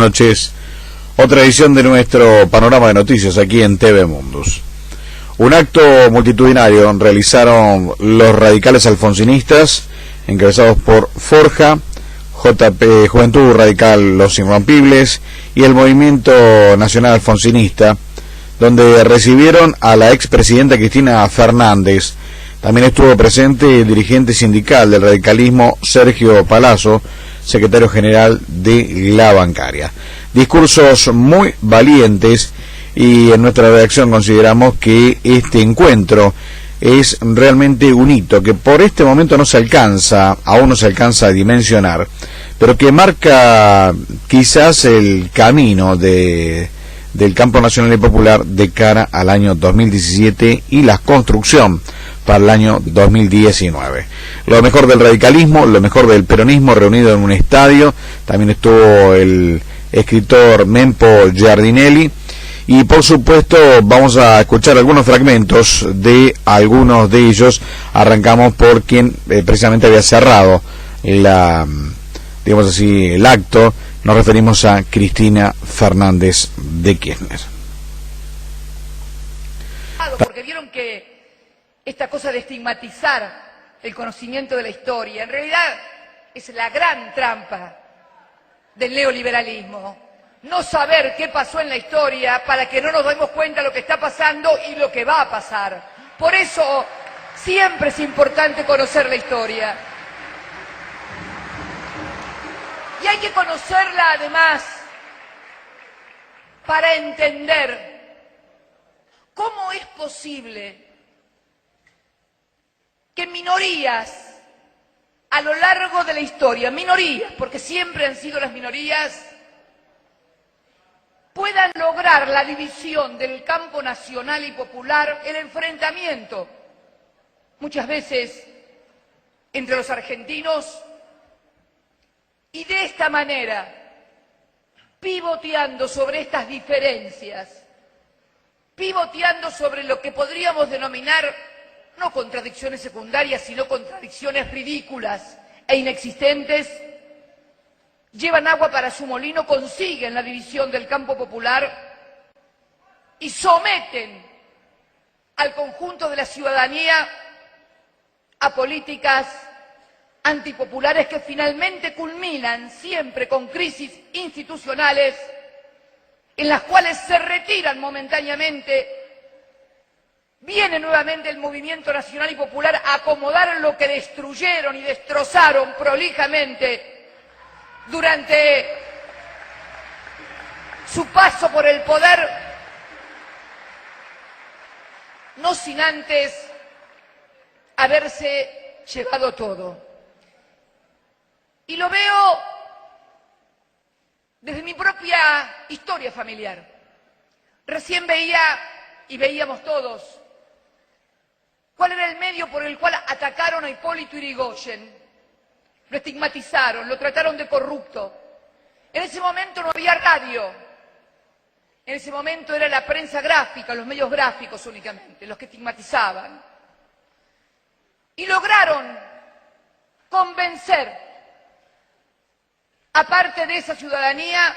noches. Otra edición de nuestro panorama de noticias aquí en TV Mundus. Un acto multitudinario realizaron los radicales alfonsinistas, encabezados por Forja, JP, Juventud Radical Los Irrompibles y el Movimiento Nacional Alfonsinista, donde recibieron a la expresidenta Cristina Fernández. También estuvo presente el dirigente sindical del radicalismo Sergio Palazzo, secretario general de la bancaria. Discursos muy valientes, y en nuestra redacción consideramos que este encuentro es realmente un hito que por este momento aún no se alcanza a dimensionar, pero que marca quizás el camino del campo nacional y popular de cara al año 2017 y la construcción para el año 2019. Lo mejor del radicalismo, lo mejor del peronismo reunido en un estadio. También estuvo el escritor Mempo Giardinelli, y por supuesto vamos a escuchar algunos fragmentos de algunos de ellos. Arrancamos por quien precisamente había cerrado el acto. Nos referimos a Cristina Fernández de Kirchner. Porque vieron que esta cosa de estigmatizar el conocimiento de la historia, en realidad es la gran trampa del neoliberalismo. No saber qué pasó en la historia para que no nos demos cuenta de lo que está pasando y lo que va a pasar. Por eso siempre es importante conocer la historia. Y hay que conocerla además para entender cómo es posible que minorías a lo largo de la historia, minorías, porque siempre han sido las minorías, puedan lograr la división del campo nacional y popular, el enfrentamiento, muchas veces entre los argentinos, y de esta manera, pivoteando sobre estas diferencias, pivoteando sobre lo que podríamos denominar no contradicciones secundarias, sino contradicciones ridículas e inexistentes, llevan agua para su molino, consiguen la división del campo popular y someten al conjunto de la ciudadanía a políticas antipopulares que finalmente culminan siempre con crisis institucionales en las cuales se retiran momentáneamente. Viene nuevamente el movimiento nacional y popular a acomodar lo que destruyeron y destrozaron prolijamente durante su paso por el poder, no sin antes haberse llevado todo. Y lo veo desde mi propia historia familiar. Recién veíamos todos cuál era el medio por el cual atacaron a Hipólito Yrigoyen. Lo estigmatizaron, lo trataron de corrupto. En ese momento no había radio. En ese momento era la prensa gráfica, los medios gráficos únicamente, los que estigmatizaban. Y lograron convencer a parte de esa ciudadanía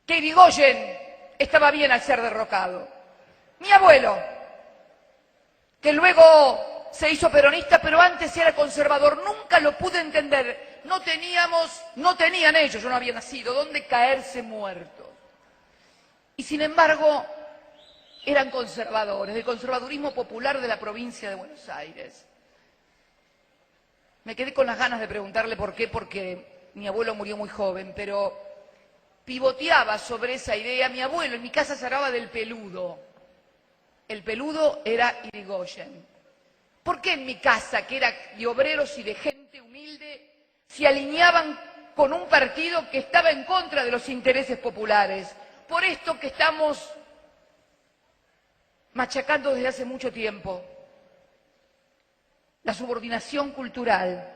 que Yrigoyen estaba bien al ser derrocado. Mi abuelo, que luego se hizo peronista, pero antes era conservador, nunca lo pude entender. No tenían ellos, yo no había nacido, dónde caerse muerto. Y sin embargo, eran conservadores, del conservadurismo popular de la provincia de Buenos Aires. Me quedé con las ganas de preguntarle por qué, porque mi abuelo murió muy joven, pero pivoteaba sobre esa idea. Mi abuelo en mi casa se hablaba del peludo. El peludo era Yrigoyen. ¿Por qué en mi casa, que era de obreros y de gente humilde, se alineaban con un partido que estaba en contra de los intereses populares? Por esto que estamos machacando desde hace mucho tiempo. La subordinación cultural,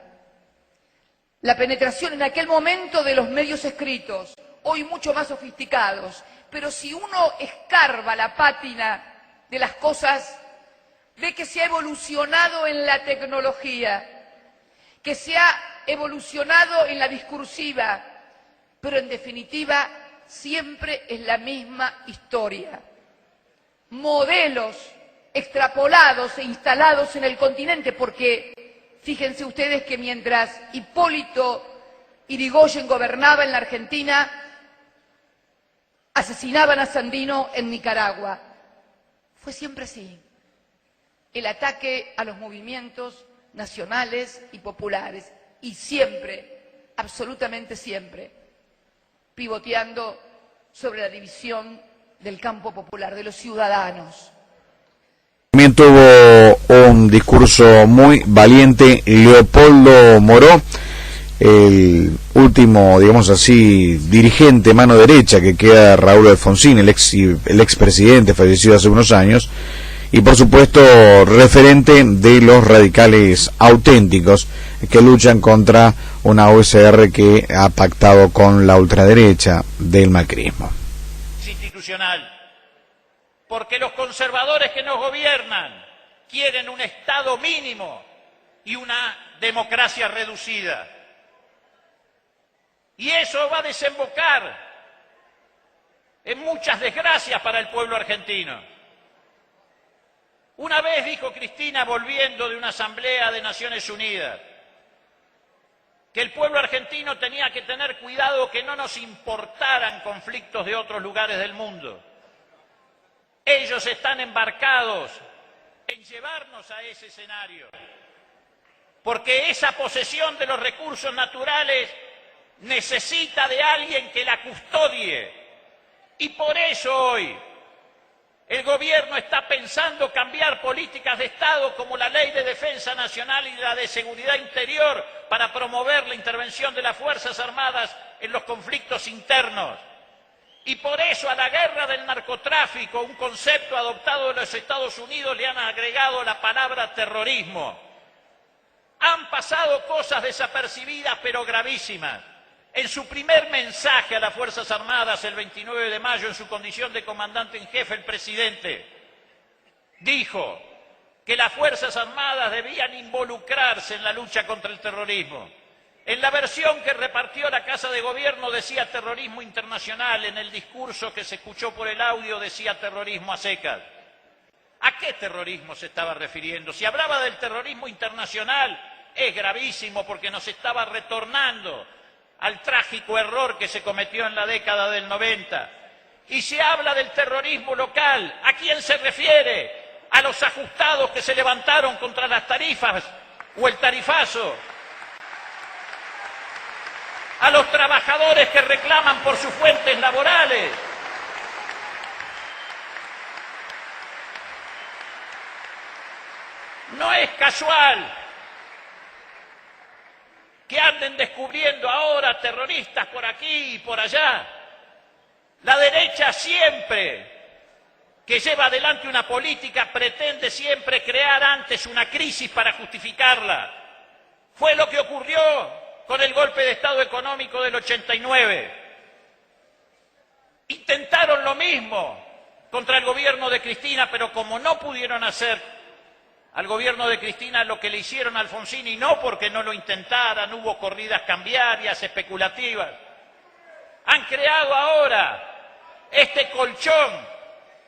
la penetración en aquel momento de los medios escritos, hoy mucho más sofisticados, pero si uno escarba la pátina de las cosas, ve que se ha evolucionado en la tecnología, que se ha evolucionado en la discursiva, pero en definitiva siempre es la misma historia. Modelos extrapolados e instalados en el continente, porque fíjense ustedes que mientras Hipólito Yrigoyen gobernaba en la Argentina, asesinaban a Sandino en Nicaragua. Fue siempre así. El ataque a los movimientos nacionales y populares, y siempre, absolutamente siempre, pivoteando sobre la división del campo popular, de los ciudadanos. También tuvo un discurso muy valiente Leopoldo Moró, el último, digamos así, dirigente mano derecha que queda Raúl Alfonsín, el expresidente fallecido hace unos años, y por supuesto referente de los radicales auténticos que luchan contra una USR que ha pactado con la ultraderecha del macrismo. Institucional, porque los conservadores que nos gobiernan quieren un Estado mínimo y una democracia reducida. Y eso va a desembocar en muchas desgracias para el pueblo argentino. Una vez dijo Cristina, volviendo de una asamblea de Naciones Unidas, que el pueblo argentino tenía que tener cuidado que no nos importaran conflictos de otros lugares del mundo. Ellos están embarcados en llevarnos a ese escenario, porque esa posesión de los recursos naturales necesita de alguien que la custodie, y por eso hoy el gobierno está pensando cambiar políticas de Estado como la Ley de Defensa Nacional y la de Seguridad Interior para promover la intervención de las Fuerzas Armadas en los conflictos internos. Y por eso a la guerra del narcotráfico, un concepto adoptado de los Estados Unidos, le han agregado la palabra terrorismo. Han pasado cosas desapercibidas pero gravísimas. En su primer mensaje a las Fuerzas Armadas, el 29 de mayo, en su condición de comandante en jefe, el presidente dijo que las Fuerzas Armadas debían involucrarse en la lucha contra el terrorismo. En la versión que repartió la Casa de Gobierno decía terrorismo internacional, en el discurso que se escuchó por el audio decía terrorismo a secas. ¿A qué terrorismo se estaba refiriendo? Si hablaba del terrorismo internacional, es gravísimo porque nos estaba retornando al trágico error que se cometió en la década del 90. Y se habla del terrorismo local. ¿A quién se refiere? ¿A los ajustados que se levantaron contra las tarifas o el tarifazo? ¿A los trabajadores que reclaman por sus fuentes laborales? No es casual que anden descubriendo ahora terroristas por aquí y por allá. La derecha siempre que lleva adelante una política pretende siempre crear antes una crisis para justificarla. Fue lo que ocurrió con el golpe de Estado económico del 89. Intentaron lo mismo contra el gobierno de Cristina, pero como no pudieron hacer al gobierno de Cristina lo que le hicieron a Alfonsín, y no porque no lo intentaran, hubo corridas cambiarias, especulativas. Han creado ahora este colchón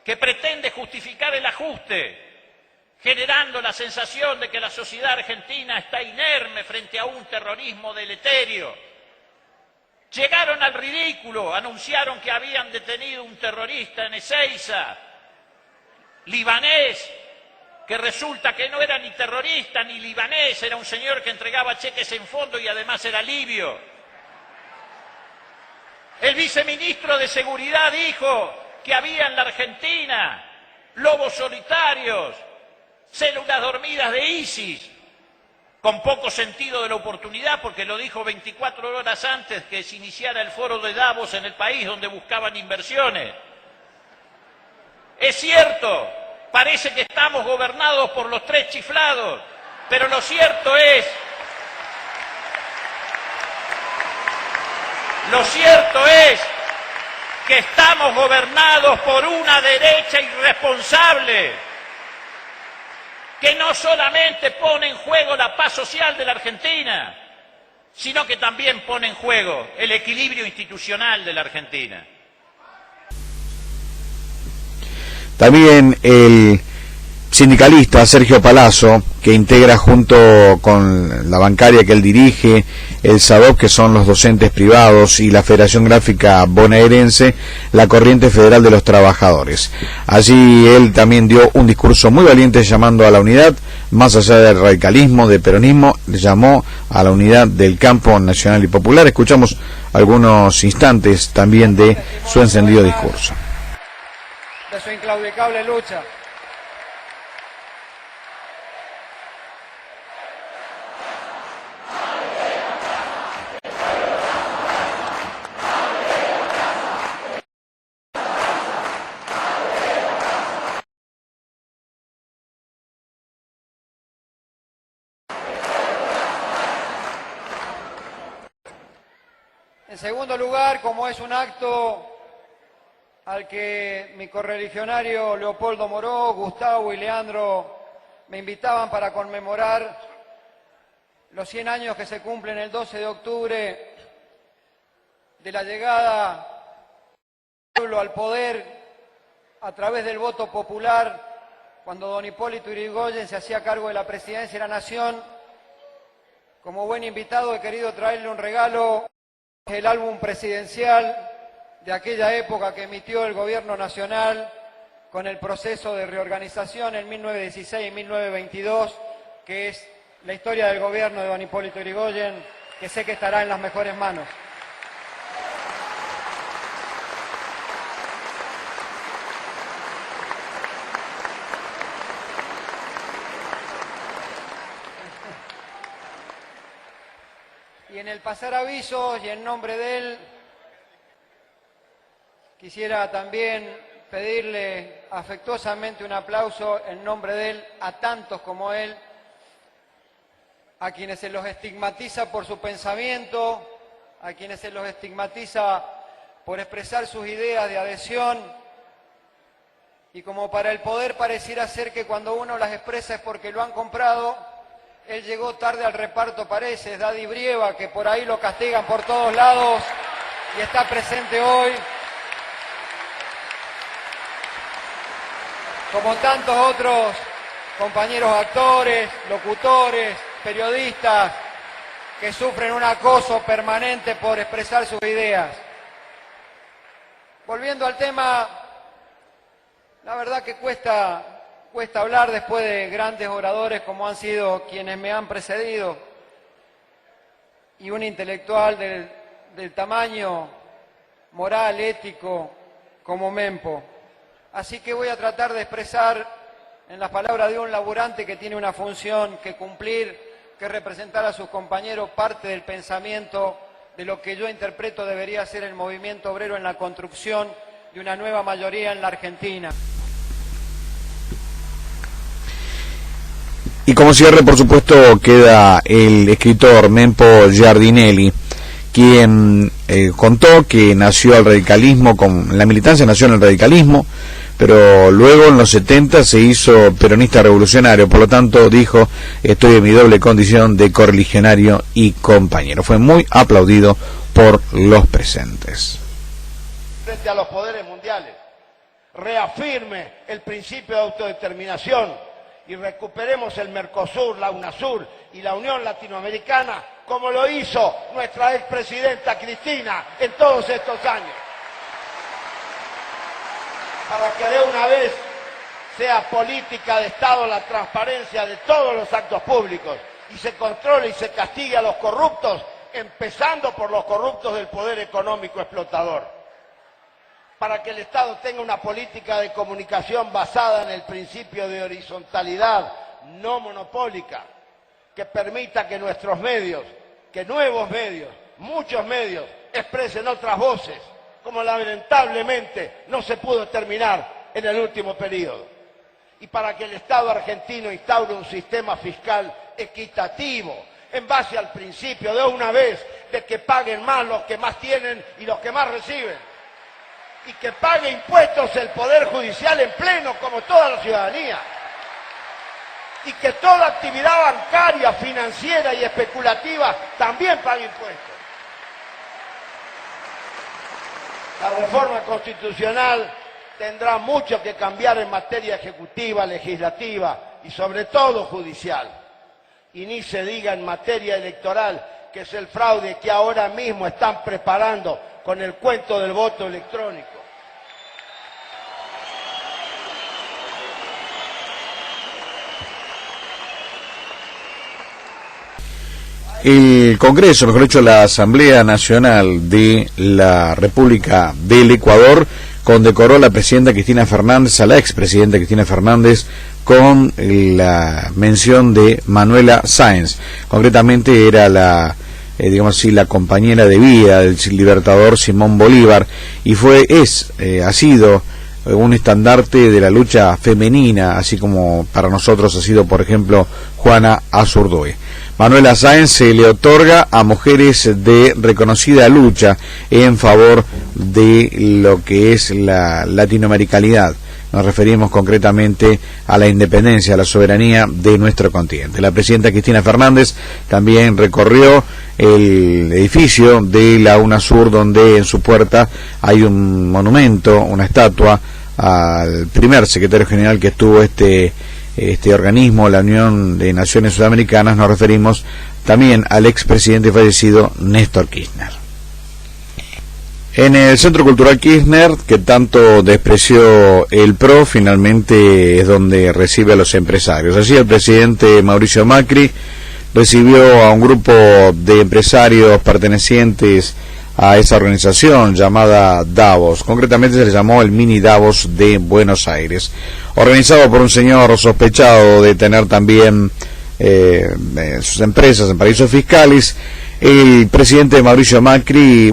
que pretende justificar el ajuste, generando la sensación de que la sociedad argentina está inerme frente a un terrorismo deleterio. Llegaron al ridículo, anunciaron que habían detenido un terrorista en Ezeiza, libanés, que resulta que no era ni terrorista ni libanés, era un señor que entregaba cheques en fondo y además era libio. El viceministro de Seguridad dijo que había en la Argentina lobos solitarios, células dormidas de ISIS, con poco sentido de la oportunidad, porque lo dijo 24 horas antes que se iniciara el foro de Davos en el país donde buscaban inversiones. Es cierto, parece que estamos gobernados por los tres chiflados, pero lo cierto es que estamos gobernados por una derecha irresponsable, que no solamente pone en juego la paz social de la Argentina, sino que también pone en juego el equilibrio institucional de la Argentina. También el sindicalista Sergio Palazzo, que integra junto con la bancaria que él dirige, el SADOC, que son los docentes privados, y la Federación Gráfica Bonaerense, la Corriente Federal de los Trabajadores. Allí él también dio un discurso muy valiente llamando a la unidad, más allá del radicalismo, del peronismo, llamó a la unidad del campo nacional y popular. Escuchamos algunos instantes también de su encendido discurso. De su inclaudicable lucha. En segundo lugar, como es un acto al que mi correligionario Leopoldo Moró, Gustavo y Leandro me invitaban para conmemorar los 100 años que se cumplen el 12 de octubre de la llegada del pueblo al poder a través del voto popular, cuando don Hipólito Yrigoyen se hacía cargo de la presidencia de la Nación. Como buen invitado he querido traerle un regalo, el álbum presidencial de aquella época que emitió el gobierno nacional con el proceso de reorganización en 1916 y 1922, que es la historia del gobierno de don Hipólito Yrigoyen, que sé que estará en las mejores manos. Y en el pasar avisos y en nombre de él, quisiera también pedirle afectuosamente un aplauso en nombre de él a tantos como él, a quienes se los estigmatiza por su pensamiento, a quienes se los estigmatiza por expresar sus ideas de adhesión, y como para el poder pareciera ser que cuando uno las expresa es porque lo han comprado. Él llegó tarde al reparto, parece, es Daddy Brieva, que por ahí lo castigan por todos lados y está presente hoy. Como tantos otros compañeros actores, locutores, periodistas, que sufren un acoso permanente por expresar sus ideas. Volviendo al tema, la verdad que cuesta hablar después de grandes oradores como han sido quienes me han precedido y un intelectual del tamaño moral, ético como Mempo. Así que voy a tratar de expresar en las palabras de un laburante que tiene una función que cumplir, que representar a sus compañeros parte del pensamiento de lo que yo interpreto debería ser el movimiento obrero en la construcción de una nueva mayoría en la Argentina. Y como cierre, por supuesto, queda el escritor Mempo Giardinelli, quien contó que nació el radicalismo, la militancia nació en el radicalismo, pero luego en los 70 se hizo peronista revolucionario, por lo tanto dijo, estoy en mi doble condición de correligionario y compañero. Fue muy aplaudido por los presentes. Frente a los poderes mundiales, reafirme el principio de autodeterminación y recuperemos el Mercosur, la UNASUR y la Unión Latinoamericana, como lo hizo nuestra expresidenta Cristina en todos estos años. Para que de una vez sea política de Estado la transparencia de todos los actos públicos y se controle y se castigue a los corruptos, empezando por los corruptos del poder económico explotador. Para que el Estado tenga una política de comunicación basada en el principio de horizontalidad, no monopólica, que permita que nuestros medios, que nuevos medios, muchos medios, expresen otras voces, como lamentablemente no se pudo terminar en el último periodo. Y para que el Estado argentino instaure un sistema fiscal equitativo, en base al principio de una vez de que paguen más los que más tienen y los que más reciben. Y que pague impuestos el Poder Judicial en pleno, como toda la ciudadanía. y que toda actividad bancaria, financiera y especulativa también pague impuestos. La reforma constitucional tendrá mucho que cambiar en materia ejecutiva, legislativa y sobre todo judicial. Y ni se diga en materia electoral, que es el fraude que ahora mismo están preparando con el cuento del voto electrónico. El Congreso, mejor dicho, la Asamblea Nacional de la República del Ecuador, condecoró a la presidenta Cristina Fernández, a la expresidenta Cristina Fernández, con la mención de Manuela Sáenz. Concretamente era la, digamos así, la compañera de vida del libertador Simón Bolívar, y ha sido un estandarte de la lucha femenina, así como para nosotros ha sido, por ejemplo, Juana Azurduy. Manuela Sáenz se le otorga a mujeres de reconocida lucha en favor de lo que es la latinoamericanidad. Nos referimos concretamente a la independencia, a la soberanía de nuestro continente. La presidenta Cristina Fernández también recorrió el edificio de la UNASUR, donde en su puerta hay un monumento, una estatua al primer secretario general que estuvo este organismo, la Unión de Naciones Sudamericanas. Nos referimos también al expresidente fallecido Néstor Kirchner. En el Centro Cultural Kirchner, que tanto despreció el PRO, finalmente es donde recibe a los empresarios. Así el presidente Mauricio Macri recibió a un grupo de empresarios pertenecientes a esa organización llamada Davos. Concretamente se le llamó el Mini Davos de Buenos Aires, organizado por un señor sospechado de tener también sus empresas en paraísos fiscales. El presidente Mauricio Macri,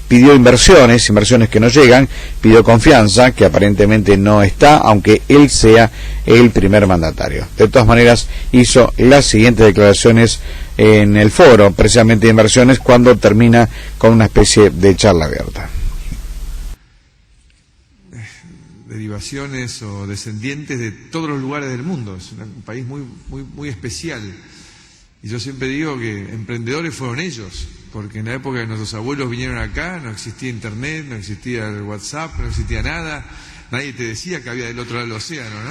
pidió inversiones que no llegan, pidió confianza, que aparentemente no está, aunque él sea el primer mandatario. De todas maneras, hizo las siguientes declaraciones en el foro, precisamente de inversiones, cuando termina con una especie de charla abierta. Derivaciones o descendientes de todos los lugares del mundo, es un país muy especial. Y yo siempre digo que emprendedores fueron ellos, porque en la época que nuestros abuelos vinieron acá no existía internet, no existía el WhatsApp, no existía nada, nadie te decía que había del otro lado del océano, ¿no?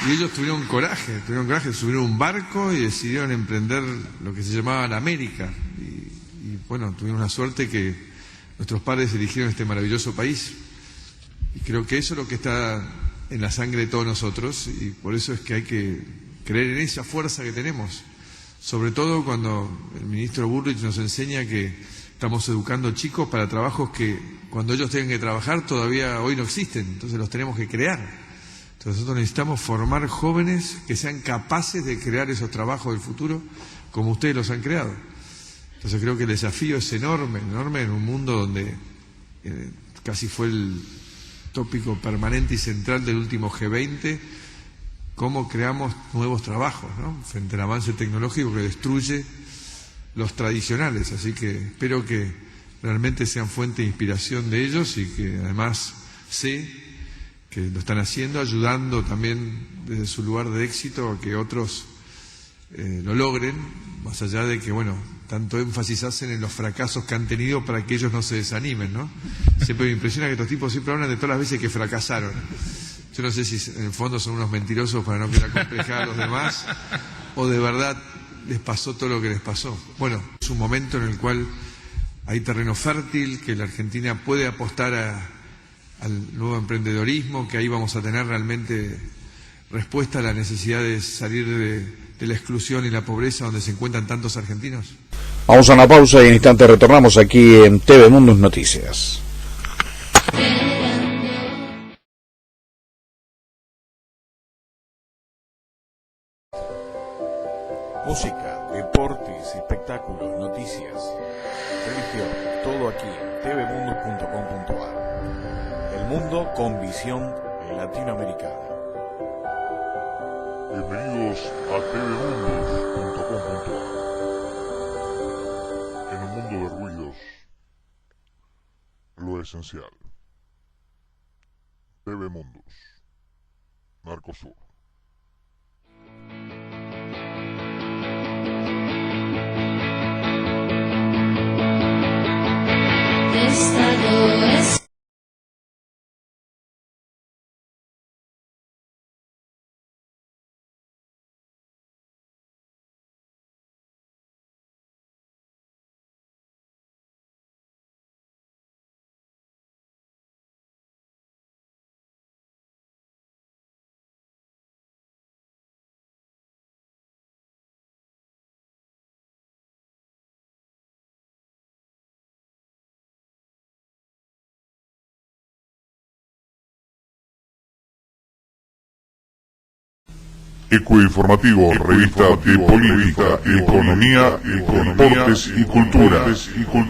Y ellos tuvieron coraje, subieron un barco y decidieron emprender lo que se llamaba la América. Y tuvieron una suerte que nuestros padres eligieron este maravilloso país. Y creo que eso es lo que está en la sangre de todos nosotros, y por eso es que hay que creer en esa fuerza que tenemos, sobre todo cuando el ministro Burrich nos enseña que estamos educando chicos para trabajos que cuando ellos tengan que trabajar todavía hoy no existen, entonces los tenemos que crear. Entonces nosotros necesitamos formar jóvenes que sean capaces de crear esos trabajos del futuro como ustedes los han creado. Entonces creo que el desafío es enorme en un mundo donde casi fue el tópico permanente y central del último G20, cómo creamos nuevos trabajos, ¿no?, frente al avance tecnológico que destruye los tradicionales. Así que espero que realmente sean fuente de inspiración de ellos, y que además sé que lo están haciendo, ayudando también desde su lugar de éxito a que otros lo logren, más allá de que, tanto énfasis hacen en los fracasos que han tenido para que ellos no se desanimen, ¿no? Siempre me impresiona que estos tipos siempre hablan de todas las veces que fracasaron. Yo no sé si en el fondo son unos mentirosos para no querer acomplejar a los demás, o de verdad les pasó todo lo que les pasó. Es un momento en el cual hay terreno fértil, que la Argentina puede apostar al nuevo emprendedorismo, que ahí vamos a tener realmente respuesta a la necesidad de salir de la exclusión y la pobreza donde se encuentran tantos argentinos. Vamos a una pausa y en instante retornamos aquí en TV Mundo Noticias. Música, deportes, espectáculos, noticias, religión, todo aquí en tvmundo.com.ar. El mundo con visión latinoamericana. Bienvenidos a tvmundos.com.ar. En un mundo de ruidos, lo esencial. TV Mundus. Narcosur. Testadores. Ecoinformativo, revista de política, economía, deportes y cultura.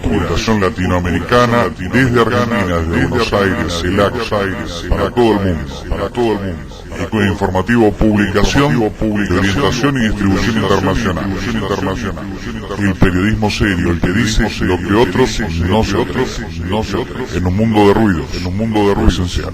Fundación Latinoamericana, desde Argentina, desde Buenos Aires, CELAC, para todo el mundo. Ecoinformativo, publicación de orientación y distribución internacional. El periodismo serio, el que dice lo que otros no se atreven. En un mundo de ruidos, esencial.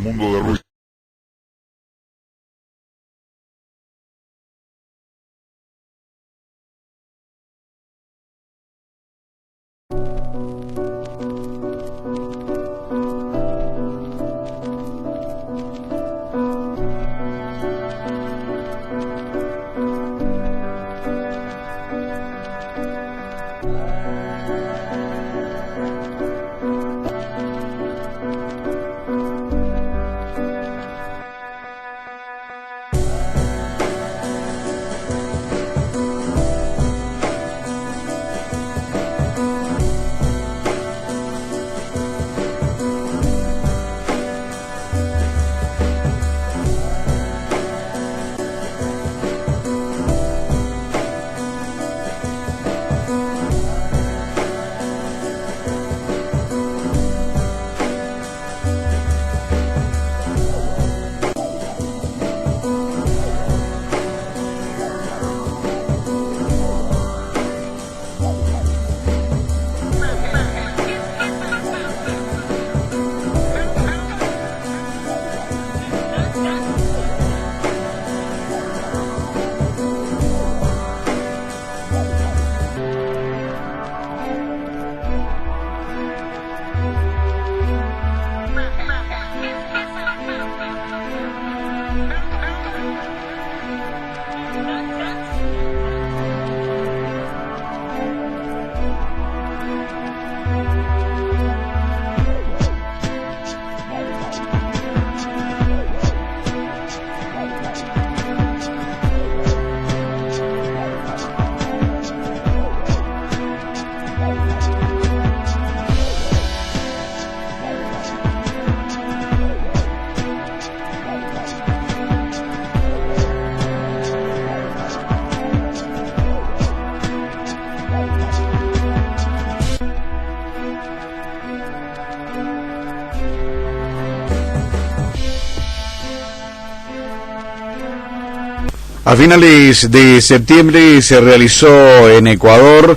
A finales de septiembre se realizó en Ecuador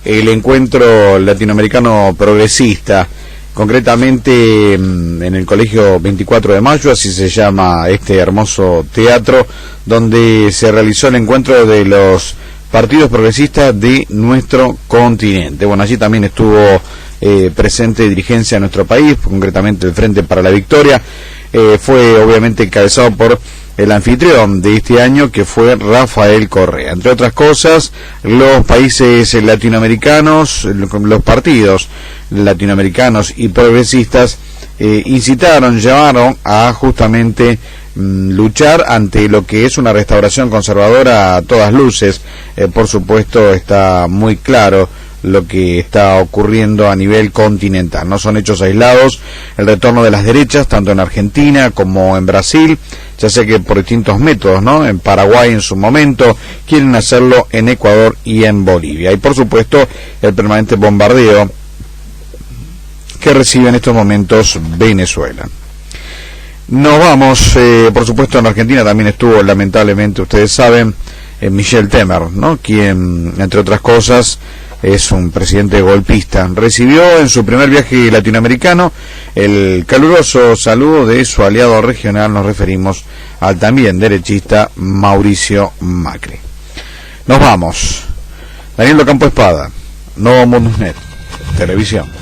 el encuentro latinoamericano progresista, concretamente en el Colegio 24 de Mayo, así se llama este hermoso teatro, donde se realizó el encuentro de los partidos progresistas de nuestro continente. Bueno, allí también estuvo presente dirigencia de nuestro país, concretamente el Frente para la Victoria. Fue obviamente encabezado por el anfitrión de este año, que fue Rafael Correa. Entre otras cosas, los países latinoamericanos, los partidos latinoamericanos y progresistas llevaron a justamente luchar ante lo que es una restauración conservadora a todas luces. Por supuesto, está muy claro lo que está ocurriendo a nivel continental. No son hechos aislados el retorno de las derechas, tanto en Argentina como en Brasil, ya sé que por distintos métodos, ¿no? En Paraguay en su momento, quieren hacerlo en Ecuador y en Bolivia. Y por supuesto, el permanente bombardeo que recibe en estos momentos Venezuela. Nos vamos, por supuesto, en Argentina también estuvo, lamentablemente, ustedes saben, Michel Temer, ¿no? Quien, entre otras cosas, es un presidente golpista. Recibió en su primer viaje latinoamericano el caluroso saludo de su aliado regional, nos referimos al también derechista Mauricio Macri. Nos vamos. Daniel Ocampo Espada, Novo Mundus Net, Televisión.